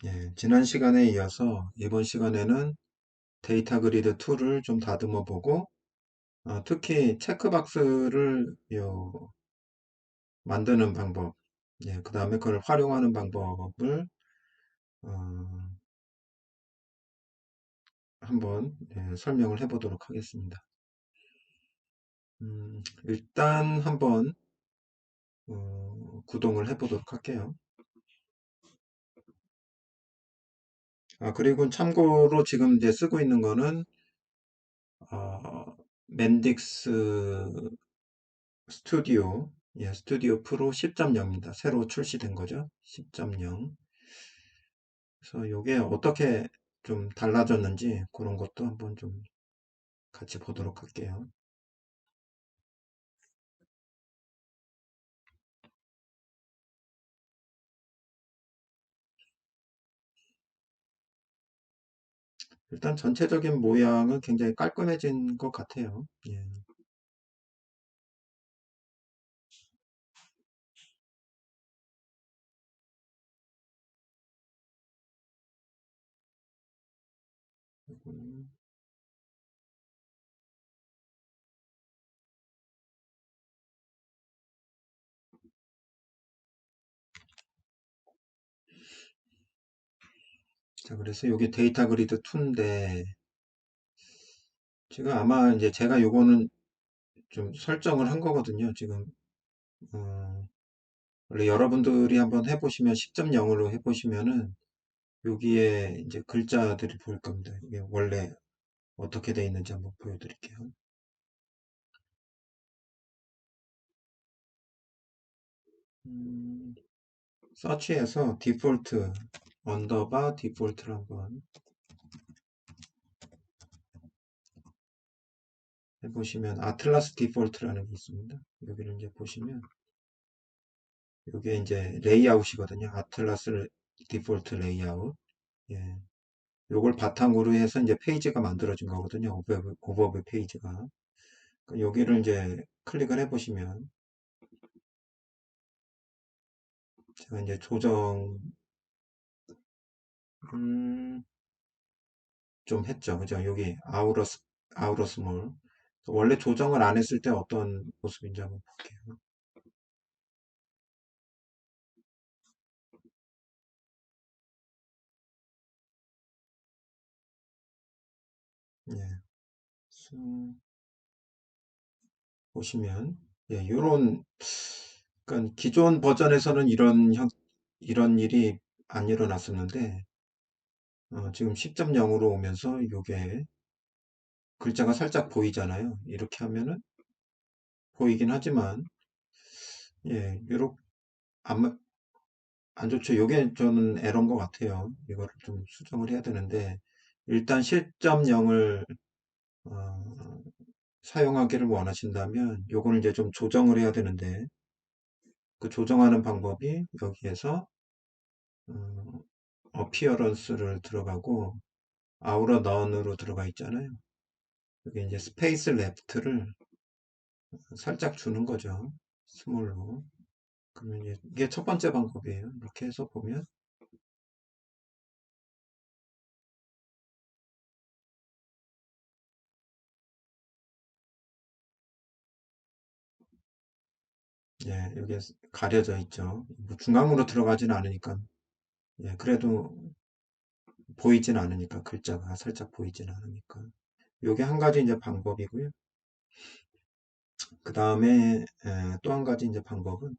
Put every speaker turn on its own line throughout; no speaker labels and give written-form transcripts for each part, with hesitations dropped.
예, 지난 시간에 이어서 이번 시간에는 데이터 그리드 2를 좀 다듬어 보고, 특히 체크박스를 만드는 방법, 예, 그 다음에 그걸 활용하는 방법을 어, 한번 설명을 해 보도록 하겠습니다. 일단 한번 구동을 해 보도록 할게요. 그리고 참고로 지금 이제 쓰고 있는 거는 맨딕스 스튜디오, 예, 스튜디오 프로 10.0입니다. 새로 출시된 거죠. 10.0. 그래서 이게 어떻게 좀 달라졌는지 그런 것도 한번 좀 같이 보도록 할게요. 일단 전체적인 모양은 굉장히 깔끔해진 것 같아요. 예. 음, 자, 그래서 이게 데이터 그리드 2인데 지금 아마 이제 제가 요거는 좀 설정을 한 거거든요. 지금 원래 여러분들이 한번 해보시면 10.0으로 해보시면은 여기에 이제 글자들이 보일 겁니다. 이게 원래 어떻게 돼 있는지 한번 보여드릴게요. 음, 서치에서 디폴트, 언더바 디폴트를 한번 해보시면 아틀라스 디폴트라는 게 있습니다. 여기를 이제 보시면 이게 이제 레이아웃이거든요. 아틀라스 디폴트 레이아웃. 예. 요걸 바탕으로 해서 이제 페이지가 만들어진 거거든요. 오버뷰 페이지가. 여기를 이제 클릭을 해보시면 제가 이제 조정 음, 좀 했죠. 그죠? 여기 아우러스몰. 원래 조정을 안 했을 때 어떤 모습인지 한번 볼게요. 예. 수- 보시면, 예, 요런, 그러니까 기존 버전에서는 이런 일이 안 일어났었는데, 지금 10.0으로 오면서 요게 글자가 살짝 보이잖아요. 이렇게 하면은 보이긴 하지만, 예, 요렇게 안 좋죠. 요게 저는 에러인 것 같아요. 이거를 좀 수정을 해야 되는데, 일단 10.0을 사용하기를 원하신다면 요거는 이제 좀 조정을 해야 되는데 그 조정하는 방법이 여기에서 어피어런스를 들어가고 아우러 넌으로 들어가 있잖아요. 여기 이제 스페이스 레프트를 살짝 주는 거죠. 스몰로. 그러면 이게 첫 번째 방법이에요. 이렇게 해서 보면 예, 여기 가려져 있죠. 뭐 중앙으로 들어가지는 않으니까 예, 그래도 보이진 않으니까 글자가 살짝 보이진 않으니까 요게 한 가지 이제 방법이고요. 그 다음에 또 한 가지 이제 방법은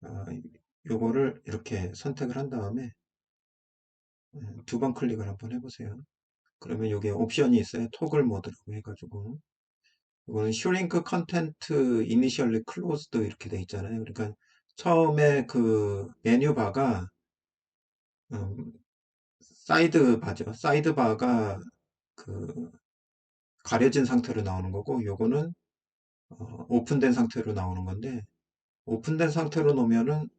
아, 요거를 이렇게 선택을 한 다음에 두 번 클릭을 한번 해보세요. 그러면 여기에 옵션이 있어요. 토글 모드라고 해가지고 이거는 슈링크 컨텐트 이니셜리 클로즈드 이렇게 돼 있잖아요. 그러니까 처음에 그 메뉴 바가 음, 사이드 바죠. 사이드 바가 그 가려진 상태로 나오는 거고 요거는 오픈된 상태로 나오는 건데 오픈된 상태로 놓으면은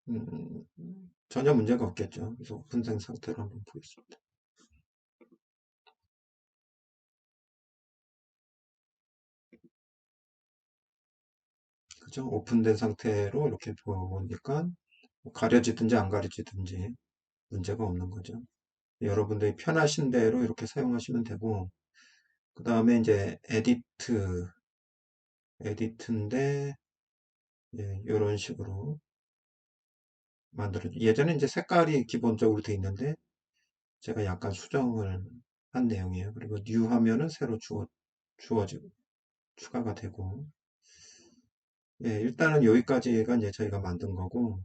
음, 전혀 문제가 없겠죠. 그래서 오픈된 상태로 한번 보겠습니다. 그죠? 오픈된 상태로 이렇게 보니까 가려지든지 안 가려지든지 문제가 없는 거죠. 여러분들이 편하신 대로 이렇게 사용하시면 되고, 그 다음에 이제 에디트인데, 예, 이런 식으로 예전에 이제 색깔이 기본적으로 돼 있는데, 제가 약간 수정을 한 내용이에요. 그리고 뉴 하면은 새로 주어지고, 추가가 되고, 예, 일단은 여기까지가 이제 저희가 만든 거고,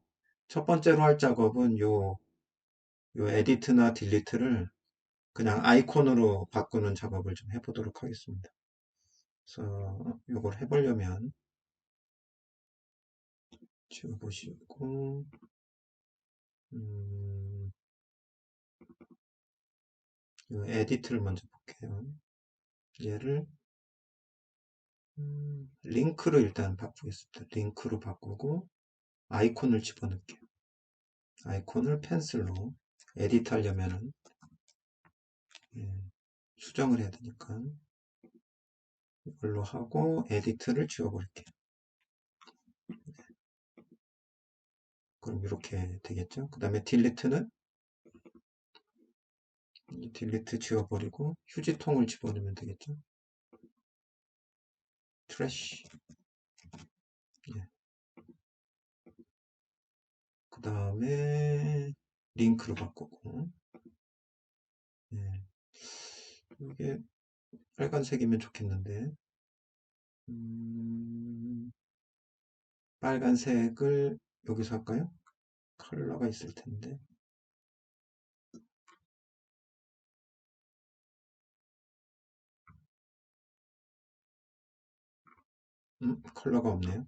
첫 번째로 할 작업은 요 에디트나 딜리트를 그냥 아이콘으로 바꾸는 작업을 좀 해보도록 하겠습니다. 그래서 요걸 해보려면 지워보시고 음, 요 에디트를 먼저 볼게요. 얘를 링크로 일단 바꾸겠습니다. 링크로 바꾸고 아이콘을 집어넣을게요. 아이콘을 펜슬로 에디트 하려면은 예, 수정을 해야 되니까 이걸로 하고 에디트를 지워버릴게요. 그럼 이렇게 되겠죠. 그 다음에 딜리트는 딜리트 지워버리고 휴지통을 집어넣으면 되겠죠. 트래쉬. 예. 그 다음에 링크로 바꾸고 예. 이게 빨간색이면 좋겠는데 음, 빨간색을 여기서 할까요? 컬러가 있을 텐데 컬러가 없네요.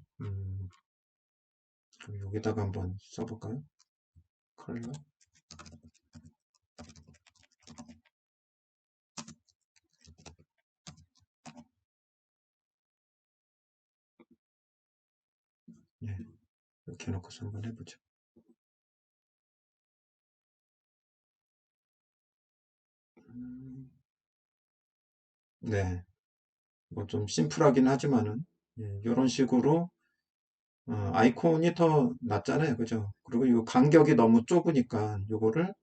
그럼 여기다가 한번 써볼까요? 컬러. 예. 이렇게 해놓고서 한번 해보죠. 네. 뭐 좀 심플하긴 하지만은 예, 이런 식으로 아이콘이 더 낫잖아요. 그죠? 그리고 이 간격이 너무 좁으니까 요거를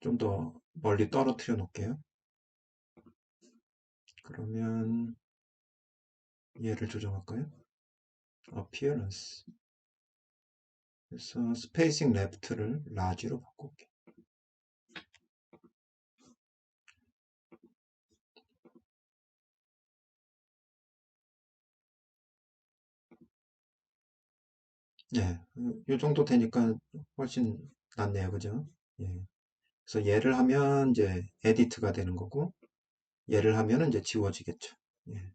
좀 더 멀리 떨어뜨려 놓을게요. 그러면 얘를 조정할까요? Appearance. 그래서 스페이싱 레프트를 라지로 바꿀게요. 예, 이 정도 되니까 훨씬 낫네요. 그죠? 예. 그래서 얘를 하면 이제 에디트가 되는 거고, 얘를 하면 이제 지워지겠죠. 예.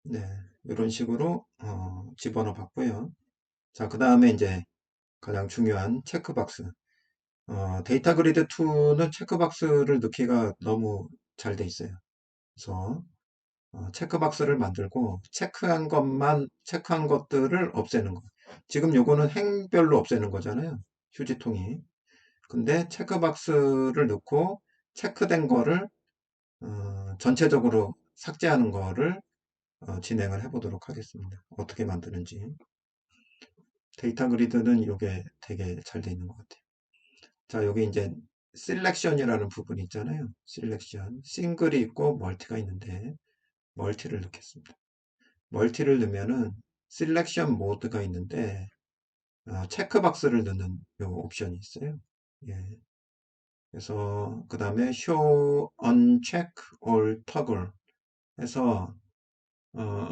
네. 이런 식으로, 집어넣어 봤고요. 자, 그 다음에 이제 가장 중요한 체크박스. 데이터 그리드 2는 체크박스를 넣기가 너무 잘 돼 있어요. 그래서 체크박스를 만들고 체크한 것들을 없애는 거. 지금 요거는 행별로 없애는 거잖아요. 휴지통이. 근데 체크박스를 넣고 체크된 거를 전체적으로 삭제하는 거를 진행을 해보도록 하겠습니다. 어떻게 만드는지. 데이터 그리드는 이게 되게 잘 돼 있는 것 같아요. 자, 여기 이제 셀렉션이라는 부분이 있잖아요. 셀렉션. 싱글이 있고 멀티가 있는데 멀티를 넣겠습니다. 멀티를 넣으면은 셀렉션 모드가 있는데 체크박스를 넣는 요 옵션이 있어요. 예. 그래서 그 다음에 show uncheck or toggle 해서 어,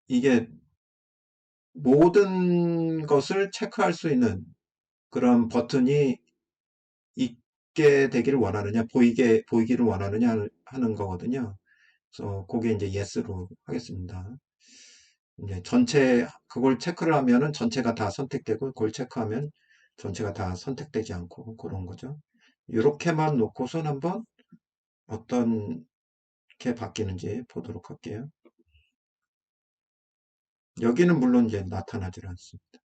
이게 모든 것을 체크할 수 있는 그런 버튼이 있게 되기를 원하느냐, 보이기를 원하느냐 하는 거거든요. 그래서 그게 이제 yes로 하겠습니다. 이제 그걸 체크를 하면은 전체가 다 선택되고, 그걸 체크하면 전체가 다 선택되지 않고, 그런 거죠. 이렇게만 놓고선 한번 어떤 게 바뀌는지 보도록 할게요. 여기는 물론 이제 나타나질 않습니다.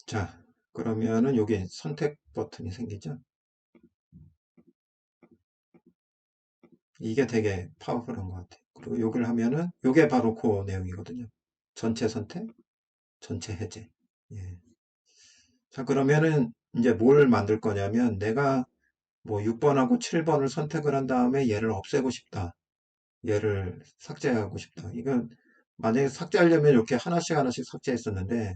자, 그러면은 여기 선택 버튼이 생기죠. 이게 되게 파워풀한 것 같아요. 그리고 요걸 하면은 요게 바로 그 내용이거든요. 전체 선택, 전체 해제. 예. 자, 그러면은 이제 뭘 만들 거냐면 내가 뭐 6번하고 7번을 선택을 한 다음에 얘를 없애고 싶다. 얘를 삭제하고 싶다. 이건 만약에 삭제하려면 이렇게 하나씩 하나씩 삭제했었는데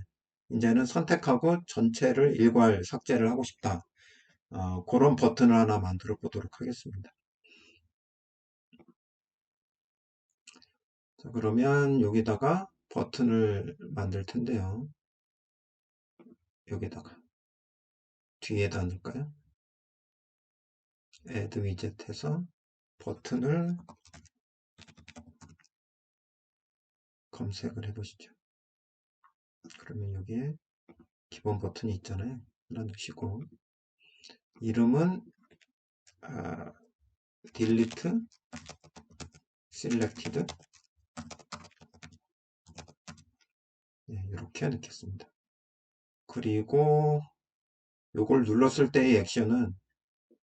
이제는 선택하고 전체를 일괄 삭제를 하고 싶다. 그런 버튼을 하나 만들어 보도록 하겠습니다. 자, 그러면 여기다가 버튼을 만들 텐데요. 여기다가 뒤에다 넣을까요? Add 위젯에서 버튼을 검색을 해보시죠. 그러면 여기에 기본 버튼이 있잖아요. 하나 넣으시고 이름은 delete selected 이렇게 넣겠습니다. 그리고 요걸 눌렀을 때의 액션은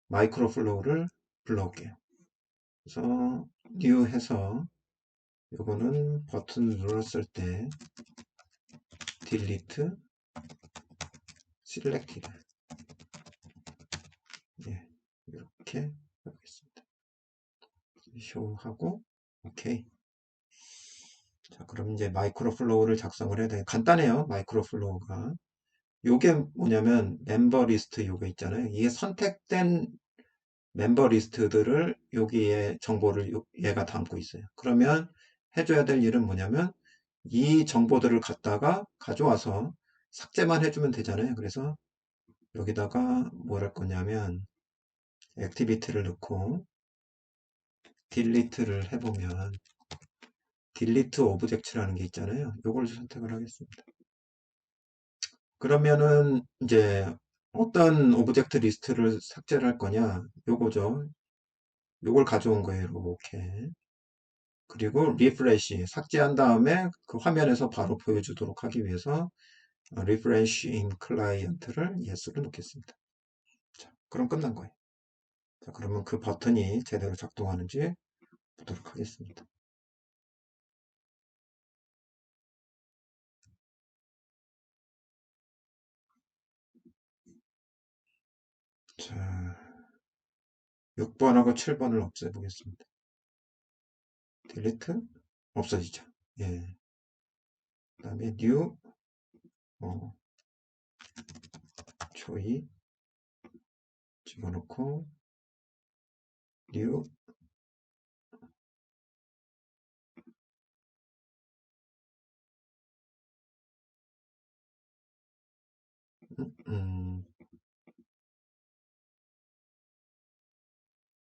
마이크로 플로우를 불러올게요. 그래서 new 해서 요거는 버튼 눌렀을 때 delete selected 이렇게 해보겠습니다. 쇼하고 오케이. 자, 그럼 이제 마이크로 플로우를 작성을 해야 돼요. 간단해요. 마이크로 플로우가. 요게 뭐냐면 멤버 리스트 요거 있잖아요. 이게 선택된 멤버 리스트들을 여기에 정보를 얘가 담고 있어요. 그러면 해줘야 될 일은 뭐냐면 이 정보들을 갖다가 가져와서 삭제만 해주면 되잖아요. 그래서 여기다가 뭘 할 거냐면 액티비티를 넣고 딜리트를 해보면 딜리트 오브젝트라는 게 있잖아요. 요걸 선택을 하겠습니다. 그러면은 이제 어떤 오브젝트 리스트를 삭제를 할 거냐 요거죠. 요걸 가져온 거예요. 이렇게. 그리고 리프레시 삭제한 다음에 그 화면에서 바로 보여주도록 하기 위해서 리프레시 인 클라이언트를 yes로 놓겠습니다. 자, 그럼 끝난 거예요. 자, 그러면 그 버튼이 제대로 작동하는지 보도록 하겠습니다. 자, 6번하고 7번을 없애보겠습니다. 딜리트 없어지죠. 예. 그 다음에 new 초이 집어넣고 new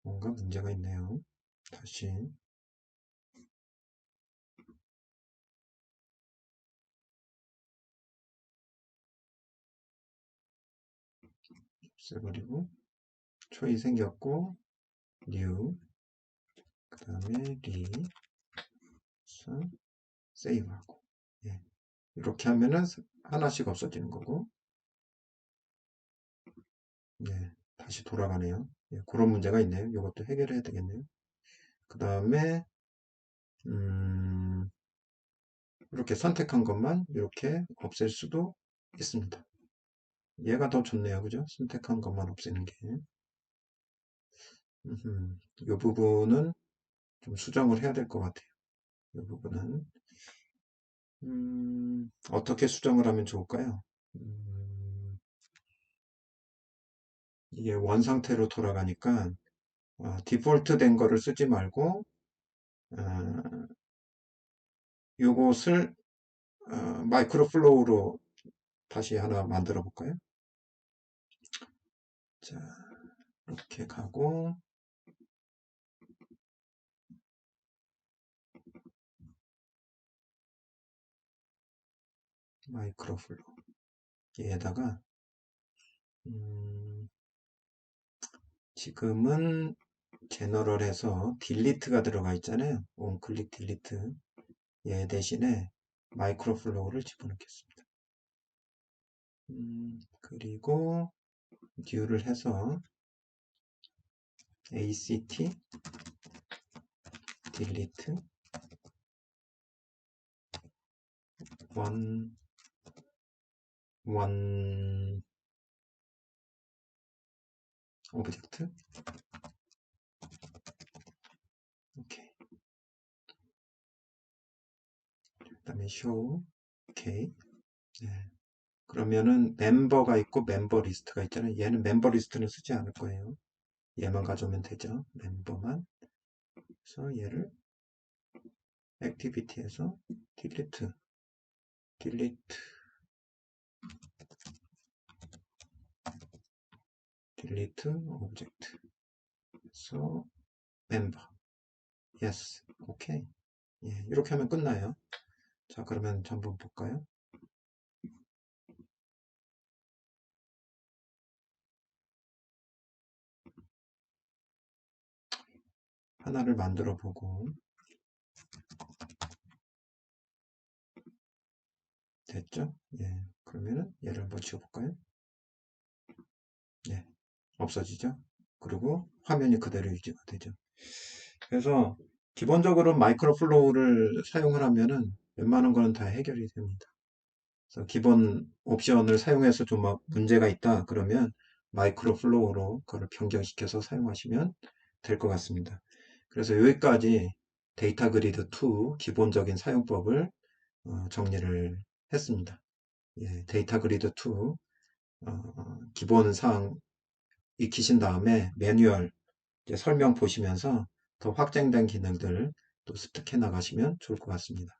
뭔가 문제가 있네요. 다시 없애버리고 초이 생겼고 new 그 다음에 리 세이브하고 예. 이렇게 하면은 하나씩 없어지는 거고 예. 다시 돌아가네요. 예. 그런 문제가 있네요. 이것도 해결해야 되겠네요. 그 다음에 이렇게 선택한 것만 이렇게 없앨 수도 있습니다. 얘가 더 좋네요. 그죠? 선택한 것만 없애는 게. 이 부분은 좀 수정을 해야 될 것 같아요. 이 부분은. 어떻게 수정을 하면 좋을까요? 이게 원 상태로 돌아가니까 디폴트 된 거를 쓰지 말고 요것을 마이크로 플로우로 다시 하나 만들어 볼까요? 자, 이렇게 가고 마이크로 플로우 얘에다가 지금은 제너럴에서 딜리트가 들어가 있잖아요. 온클릭 딜리트 얘 대신에 마이크로 플로우를 집어넣겠습니다. 그리고 new를 해서 act delete one 오브젝트. 오케이. 그다음에 show. 오케이. 네. 그러면은 멤버가 있고 멤버 리스트가 있잖아요. 얘는 멤버 리스트는 쓰지 않을 거예요. 얘만 가져오면 되죠. 멤버만. 그래서 얘를 액티비티에서 delete 오브젝트. 그래서 멤버. yes. 오케이. 예, 이렇게 하면 끝나요. 자, 그러면 한번 볼까요? 하나를 만들어 보고 됐죠? 예, 그러면은 얘를 한번 지워볼까요? 예, 없어지죠? 그리고 화면이 그대로 유지가 되죠. 그래서 기본적으로 마이크로 플로우를 사용을 하면은 웬만한 거는 다 해결이 됩니다. 그래서 기본 옵션을 사용해서 좀 문제가 있다 그러면 마이크로 플로우로 그걸 변경시켜서 사용하시면 될 것 같습니다. 그래서 여기까지 데이터 그리드 2 기본적인 사용법을 정리를 했습니다. 예, 데이터 그리드 2 기본 사항 익히신 다음에 매뉴얼 설명 보시면서 더 확장된 기능들 또 습득해 나가시면 좋을 것 같습니다.